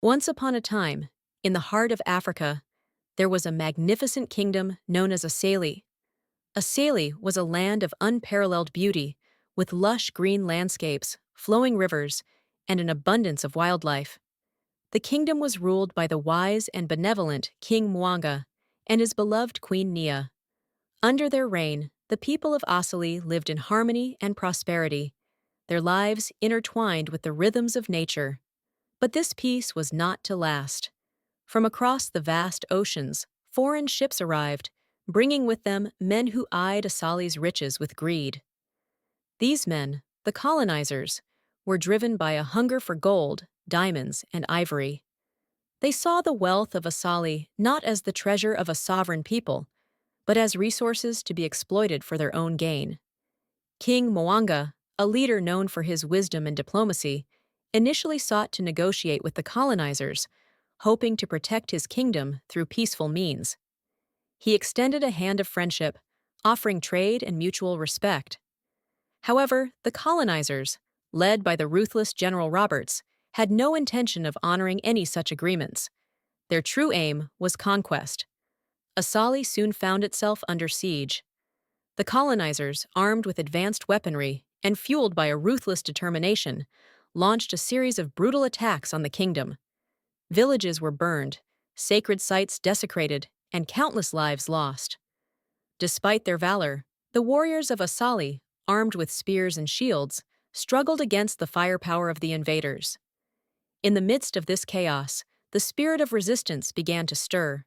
Once upon a time, in the heart of Africa, there was a magnificent kingdom known as Asali. Asali was a land of unparalleled beauty, with lush green landscapes, flowing rivers, and an abundance of wildlife. The kingdom was ruled by the wise and benevolent King Mwanga and his beloved Queen Nia. Under their reign, the people of Asali lived in harmony and prosperity, their lives intertwined with the rhythms of nature. But this peace was not to last. From across the vast oceans, foreign ships arrived, bringing with them men who eyed Asali's riches with greed. These men, the colonizers, were driven by a hunger for gold, diamonds, and ivory. They saw the wealth of Asali not as the treasure of a sovereign people, but as resources to be exploited for their own gain. King Mwanga, a leader known for his wisdom and diplomacy, initially sought to negotiate with the colonizers, hoping to protect his kingdom through peaceful means. He extended a hand of friendship, offering trade and mutual respect. However, the colonizers, led by the ruthless General Roberts, had no intention of honoring any such agreements. Their true aim was conquest. Asali soon found itself under siege. The colonizers, armed with advanced weaponry and fueled by a ruthless determination, launched a series of brutal attacks on the kingdom. Villages were burned, sacred sites desecrated, and countless lives lost. Despite their valor, the warriors of Asali, armed with spears and shields, struggled against the firepower of the invaders. In the midst of this chaos, the spirit of resistance began to stir.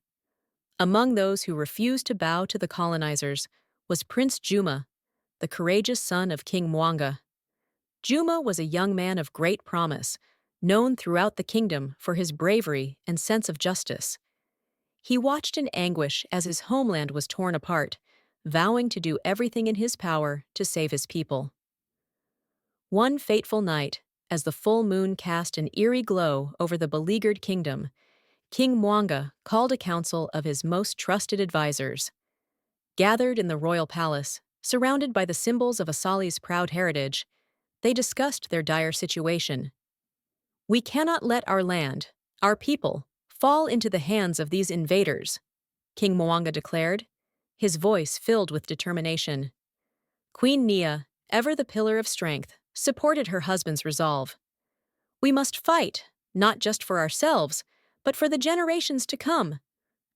Among those who refused to bow to the colonizers was Prince Juma, the courageous son of King Mwanga. Juma was a young man of great promise, known throughout the kingdom for his bravery and sense of justice. He watched in anguish as his homeland was torn apart, vowing to do everything in his power to save his people. One fateful night, as the full moon cast an eerie glow over the beleaguered kingdom, King Mwanga called a council of his most trusted advisors. Gathered in the royal palace, surrounded by the symbols of Asali's proud heritage, they discussed their dire situation. "We cannot let our land, our people, fall into the hands of these invaders," King Mwanga declared, his voice filled with determination. Queen Nia, ever the pillar of strength, supported her husband's resolve. "We must fight, not just for ourselves, but for the generations to come.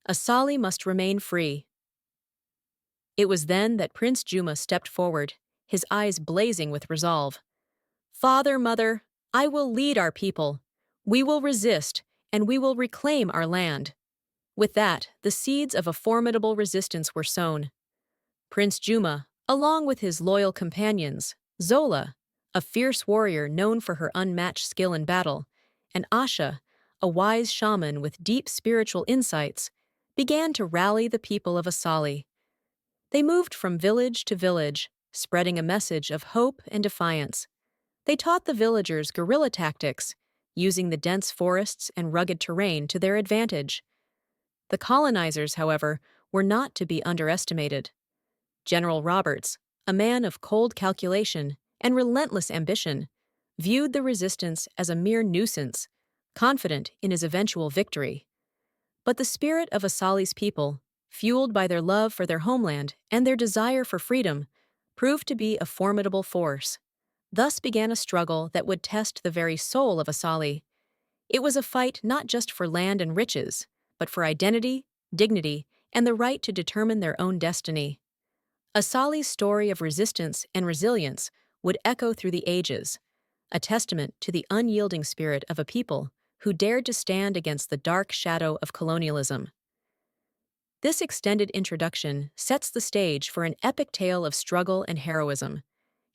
Asali must remain free." It was then that Prince Juma stepped forward, his eyes blazing with resolve. "Father, mother, I will lead our people. We will resist, and we will reclaim our land." With that, the seeds of a formidable resistance were sown. Prince Juma, along with his loyal companions, Zola, a fierce warrior known for her unmatched skill in battle, and Asha, a wise shaman with deep spiritual insights, began to rally the people of Asali. They moved from village to village, spreading a message of hope and defiance. They taught the villagers guerrilla tactics, using the dense forests and rugged terrain to their advantage. The colonizers, however, were not to be underestimated. General Roberts, a man of cold calculation and relentless ambition, viewed the resistance as a mere nuisance, confident in his eventual victory. But the spirit of Asali's people, fueled by their love for their homeland and their desire for freedom, proved to be a formidable force. Thus began a struggle that would test the very soul of Asali. It was a fight not just for land and riches, but for identity, dignity, and the right to determine their own destiny. Asali's story of resistance and resilience would echo through the ages, a testament to the unyielding spirit of a people who dared to stand against the dark shadow of colonialism. This extended introduction sets the stage for an epic tale of struggle and heroism,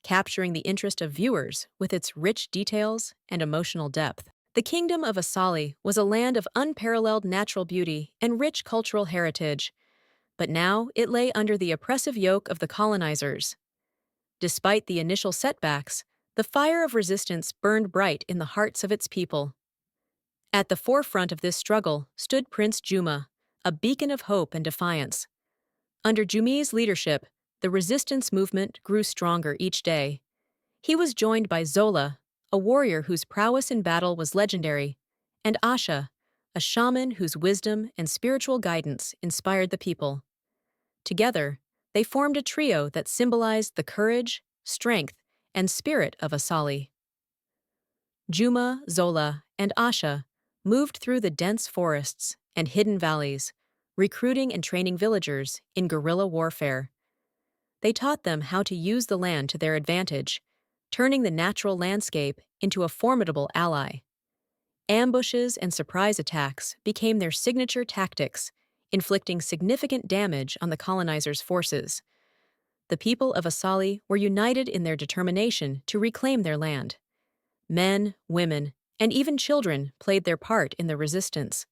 capturing the interest of viewers with its rich details and emotional depth. The kingdom of Asali was a land of unparalleled natural beauty and rich cultural heritage, but now it lay under the oppressive yoke of the colonizers. Despite the initial setbacks, the fire of resistance burned bright in the hearts of its people. At the forefront of this struggle stood Prince Juma, a beacon of hope and defiance. Under Jumi's leadership, the resistance movement grew stronger each day. He was joined by Zola, a warrior whose prowess in battle was legendary, and Asha, a shaman whose wisdom and spiritual guidance inspired the people. Together, they formed a trio that symbolized the courage, strength, and spirit of Asali. Juma, Zola, and Asha moved through the dense forests and hidden valleys, recruiting and training villagers in guerrilla warfare. They taught them how to use the land to their advantage, turning the natural landscape into a formidable ally. Ambushes and surprise attacks became their signature tactics, inflicting significant damage on the colonizers' forces. The people of Asali were united in their determination to reclaim their land. Men, women, and even children played their part in the resistance.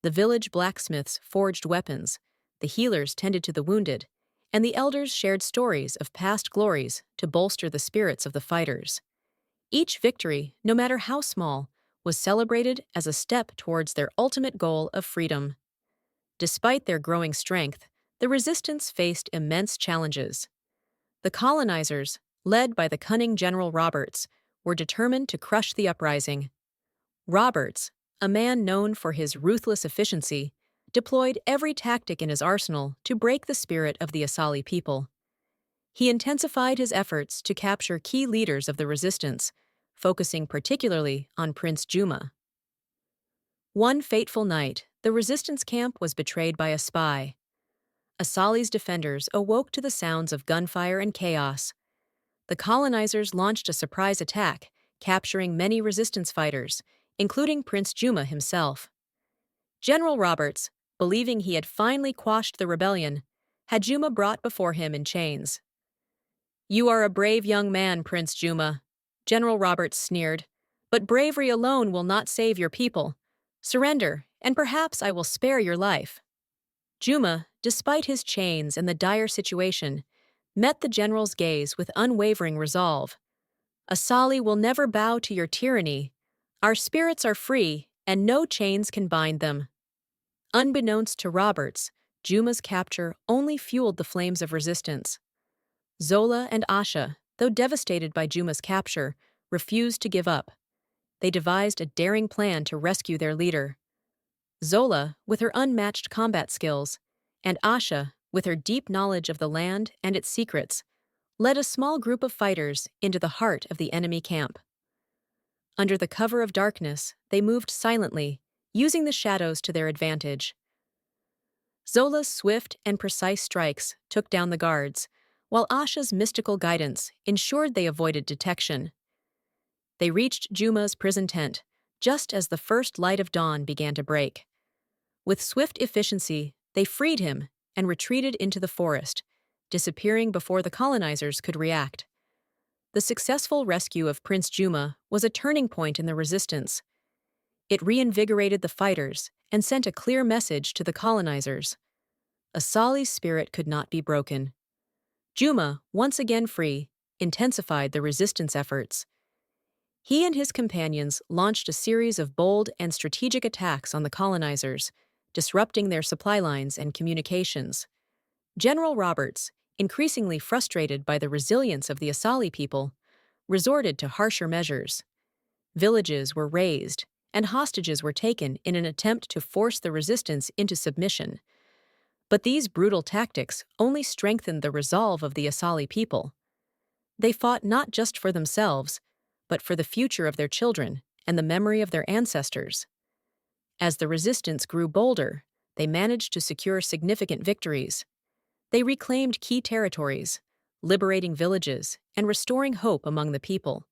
The village blacksmiths forged weapons, the healers tended to the wounded, and the elders shared stories of past glories to bolster the spirits of the fighters. Each victory, no matter how small, was celebrated as a step towards their ultimate goal of freedom. Despite their growing strength, the resistance faced immense challenges. The colonizers, led by the cunning General Roberts, were determined to crush the uprising. Roberts, a man known for his ruthless efficiency, deployed every tactic in his arsenal to break the spirit of the Asali people. He intensified his efforts to capture key leaders of the resistance, focusing particularly on Prince Juma. One fateful night, the resistance camp was betrayed by a spy. Asali's defenders awoke to the sounds of gunfire and chaos. The colonizers launched a surprise attack, capturing many resistance fighters, including Prince Juma himself. General Roberts, believing he had finally quashed the rebellion, had Juma brought before him in chains. "You are a brave young man, Prince Juma," General Roberts sneered, "but bravery alone will not save your people. Surrender, and perhaps I will spare your life." Juma, despite his chains and the dire situation, met the general's gaze with unwavering resolve. "Asali will never bow to your tyranny. Our spirits are free, and no chains can bind them." Unbeknownst to Roberts, Juma's capture only fueled the flames of resistance. Zola and Asha, though devastated by Juma's capture, refused to give up. They devised a daring plan to rescue their leader. Zola, with her unmatched combat skills, and Asha, with her deep knowledge of the land and its secrets, led a small group of fighters into the heart of the enemy camp. Under the cover of darkness, they moved silently, using the shadows to their advantage. Zola's swift and precise strikes took down the guards, while Asha's mystical guidance ensured they avoided detection. They reached Juma's prison tent, just as the first light of dawn began to break. With swift efficiency, they freed him and retreated into the forest, disappearing before the colonizers could react. The successful rescue of Prince Juma was a turning point in the resistance. It reinvigorated the fighters and sent a clear message to the colonizers. Asali's spirit could not be broken. Juma, once again free, intensified the resistance efforts. He and his companions launched a series of bold and strategic attacks on the colonizers, disrupting their supply lines and communications. General Roberts, increasingly frustrated by the resilience of the Asali people, resorted to harsher measures. Villages were razed, and hostages were taken in an attempt to force the resistance into submission. But these brutal tactics only strengthened the resolve of the Asali people. They fought not just for themselves, but for the future of their children and the memory of their ancestors. As the resistance grew bolder, they managed to secure significant victories. They reclaimed key territories, liberating villages and restoring hope among the people.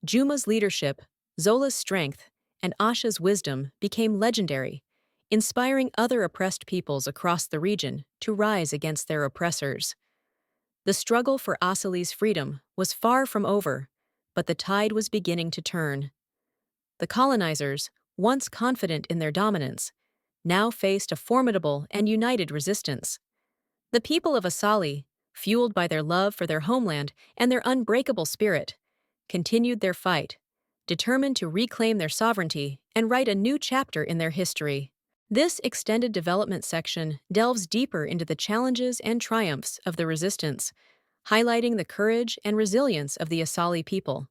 Juma's leadership, Zola's strength, and Asha's wisdom became legendary, inspiring other oppressed peoples across the region to rise against their oppressors. The struggle for Asali's freedom was far from over, but the tide was beginning to turn. The colonizers, once confident in their dominance, now faced a formidable and united resistance. The people of Asali, fueled by their love for their homeland and their unbreakable spirit, continued their fight, determined to reclaim their sovereignty and write a new chapter in their history. This extended development section delves deeper into the challenges and triumphs of the resistance, highlighting the courage and resilience of the Asali people.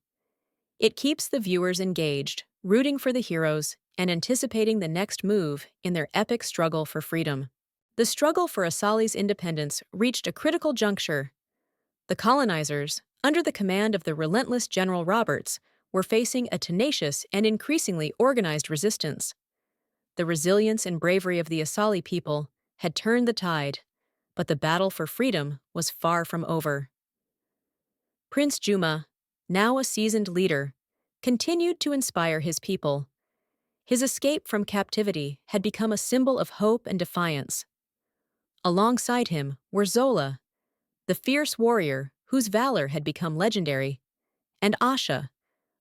It keeps the viewers engaged, rooting for the heroes and anticipating the next move in their epic struggle for freedom. The struggle for Asali's independence reached a critical juncture. The colonizers, under the command of the relentless General Roberts, were facing a tenacious and increasingly organized resistance. The resilience and bravery of the Asali people had turned the tide, but the battle for freedom was far from over. Prince Juma, now a seasoned leader, continued to inspire his people. His escape from captivity had become a symbol of hope and defiance. Alongside him were Zola, the fierce warrior whose valor had become legendary, and Asha,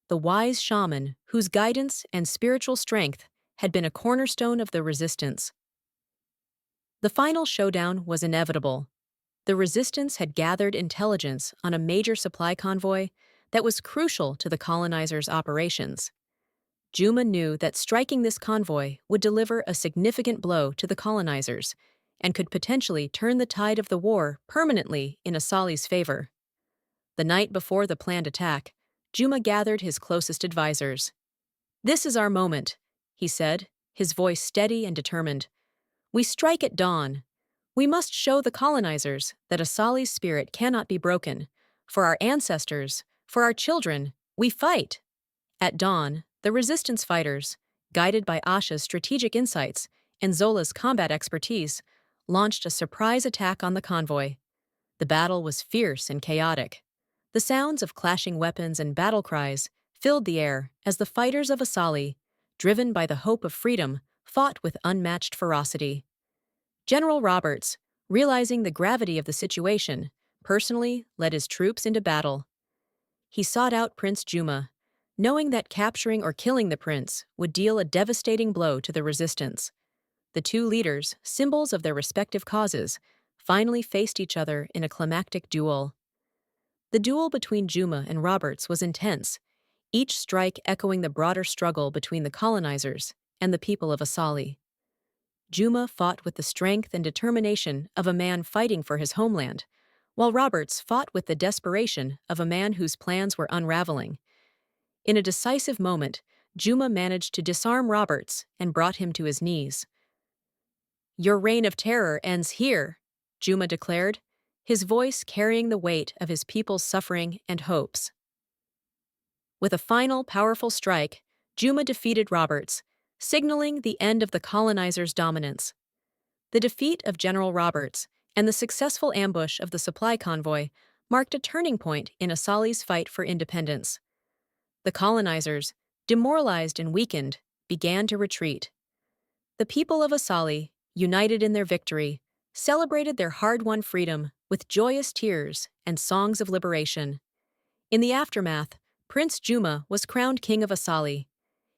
the wise shaman whose guidance and spiritual strength had been a cornerstone of the resistance. The final showdown was inevitable. The resistance had gathered intelligence on a major supply convoy that was crucial to the colonizers' operations. Juma knew that striking this convoy would deliver a significant blow to the colonizers and could potentially turn the tide of the war permanently in Asali's favor. The night before the planned attack, Juma gathered his closest advisors. "This is our moment," he said, his voice steady and determined. "We strike at dawn. We must show the colonizers that Asali's spirit cannot be broken. For our ancestors, for our children, we fight." At dawn, the resistance fighters, guided by Asha's strategic insights and Zola's combat expertise, launched a surprise attack on the convoy. The battle was fierce and chaotic. The sounds of clashing weapons and battle cries filled the air as the fighters of Asali, driven by the hope of freedom, fought with unmatched ferocity. General Roberts, realizing the gravity of the situation, personally led his troops into battle. He sought out Prince Juma, knowing that capturing or killing the prince would deal a devastating blow to the resistance. The two leaders, symbols of their respective causes, finally faced each other in a climactic duel. The duel between Juma and Roberts was intense, each strike echoing the broader struggle between the colonizers and the people of Asali. Juma fought with the strength and determination of a man fighting for his homeland, while Roberts fought with the desperation of a man whose plans were unraveling. In a decisive moment, Juma managed to disarm Roberts and brought him to his knees. "Your reign of terror ends here," Juma declared, his voice carrying the weight of his people's suffering and hopes. With a final powerful strike, Juma defeated Roberts, signaling the end of the colonizers' dominance. The defeat of General Roberts and the successful ambush of the supply convoy marked a turning point in Asali's fight for independence. The colonizers, demoralized and weakened, began to retreat. The people of Asali, united in their victory, celebrated their hard-won freedom with joyous tears and songs of liberation. In the aftermath, Prince Juma was crowned king of Asali.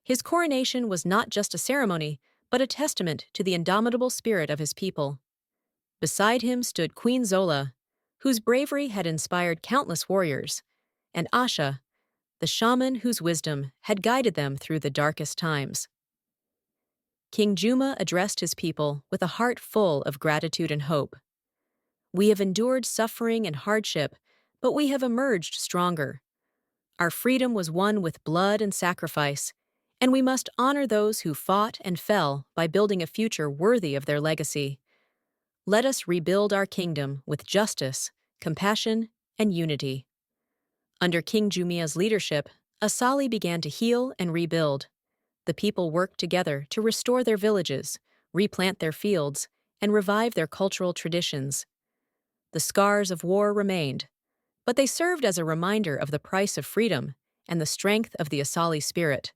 His coronation was not just a ceremony, but a testament to the indomitable spirit of his people. Beside him stood Queen Zola, whose bravery had inspired countless warriors, and Asha, the shaman whose wisdom had guided them through the darkest times. King Juma addressed his people with a heart full of gratitude and hope. "We have endured suffering and hardship, but we have emerged stronger. Our freedom was won with blood and sacrifice, and we must honor those who fought and fell by building a future worthy of their legacy. Let us rebuild our kingdom with justice, compassion, and unity." Under King Jumia's leadership, Asali began to heal and rebuild. The people worked together to restore their villages, replant their fields, and revive their cultural traditions. The scars of war remained, but they served as a reminder of the price of freedom and the strength of the Asali spirit.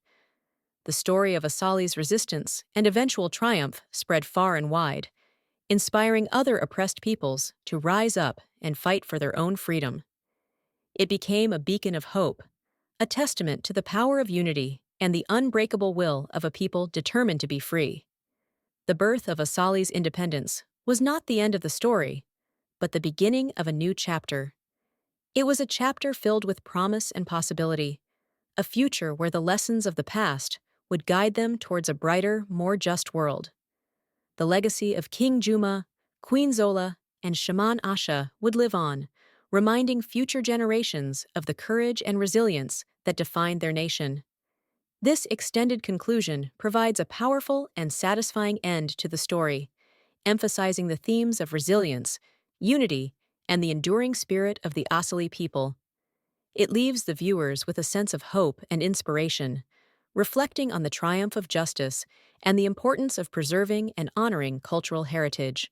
The story of Asali's resistance and eventual triumph spread far and wide, inspiring other oppressed peoples to rise up and fight for their own freedom. It became a beacon of hope, a testament to the power of unity and the unbreakable will of a people determined to be free. The birth of Asali's independence was not the end of the story, but the beginning of a new chapter. It was a chapter filled with promise and possibility, a future where the lessons of the past would guide them towards a brighter, more just world. The legacy of King Juma, Queen Zola, and Shaman Asha would live on, reminding future generations of the courage and resilience that defined their nation. This extended conclusion provides a powerful and satisfying end to the story, emphasizing the themes of resilience, unity, and the enduring spirit of the Asali people. It leaves the viewers with a sense of hope and inspiration, reflecting on the triumph of justice and the importance of preserving and honoring cultural heritage.